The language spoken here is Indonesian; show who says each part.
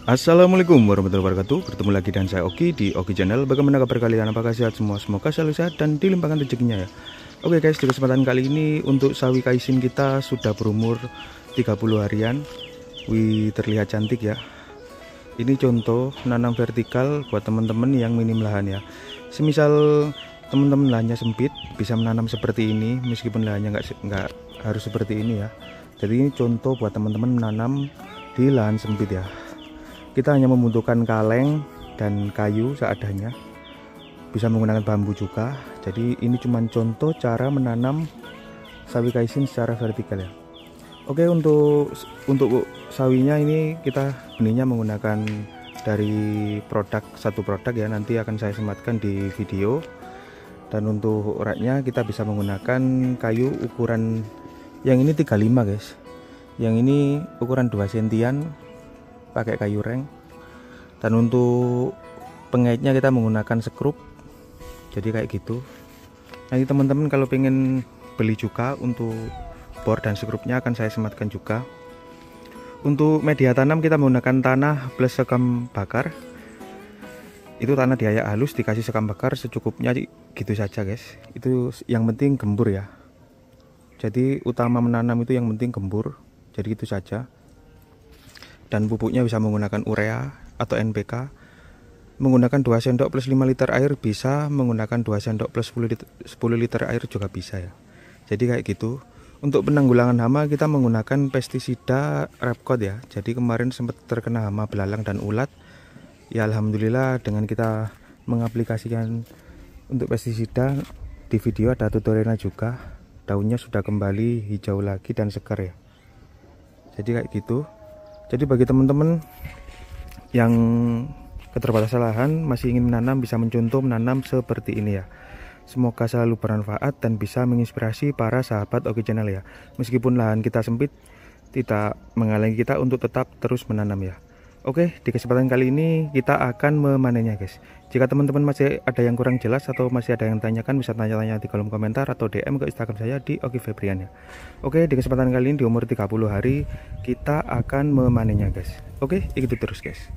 Speaker 1: Assalamualaikum warahmatullahi wabarakatuh. Bertemu lagi dengan saya Oki di Oki Channel. Bagaimana kabar kalian? Apakah sehat semua? Semoga selalu sehat dan dilimpahkan rezekinya ya. Oke guys, di kesempatan kali ini untuk sawi caisim kita sudah berumur 30 harian. Wih, terlihat cantik ya. Ini contoh menanam vertikal buat teman-teman yang minim lahan ya. Semisal teman-teman lahannya sempit, bisa menanam seperti ini meskipun lahannya nggak harus seperti ini ya. Jadi ini contoh buat teman-teman menanam di lahan sempit ya. Kita hanya membutuhkan kaleng dan kayu seadanya, bisa menggunakan bambu juga. Jadi ini cuma contoh cara menanam sawi caisim secara vertikal ya. Oke, untuk sawinya ini kita benihnya menggunakan dari satu produk ya, nanti akan saya sematkan di video. Dan untuk uratnya kita bisa menggunakan kayu ukuran yang ini 35 guys, yang ini ukuran 2 sentian pakai kayu reng. Dan untuk pengaitnya kita menggunakan sekrup, jadi kayak gitu. Nanti teman-teman kalau pengen beli juga untuk bor dan sekrupnya akan saya sematkan juga. Untuk media tanam kita menggunakan tanah plus sekam bakar. Itu tanah diayak halus dikasih sekam bakar secukupnya gitu saja guys. Itu yang penting gembur ya. Jadi utama menanam itu yang penting gembur, jadi itu saja. Dan pupuknya bisa menggunakan urea atau NPK, menggunakan 2 sendok plus 5 liter air bisa, menggunakan 2 sendok plus 10 liter air juga bisa ya. Jadi kayak gitu. Untuk penanggulangan hama kita menggunakan pestisida Repcot ya. Jadi kemarin sempat terkena hama belalang dan ulat ya. Alhamdulillah dengan kita mengaplikasikan untuk pestisida, di video ada tutorialnya juga, daunnya sudah kembali hijau lagi dan segar ya. Jadi kayak gitu. Jadi bagi teman-teman yang keterbatasan lahan masih ingin menanam, bisa mencontoh menanam seperti ini ya. Semoga selalu bermanfaat dan bisa menginspirasi para sahabat Oki Channel ya. Meskipun lahan kita sempit, tidak menghalangi kita untuk tetap terus menanam ya. Oke, di kesempatan kali ini kita akan memanennya guys. Jika teman-teman masih ada yang kurang jelas atau masih ada yang tanyakan, bisa tanya-tanya di kolom komentar atau DM ke Instagram saya di Oki Febrian ya. Oke, di kesempatan kali ini di umur 30 hari kita akan memanennya guys. Oke, ikuti terus guys.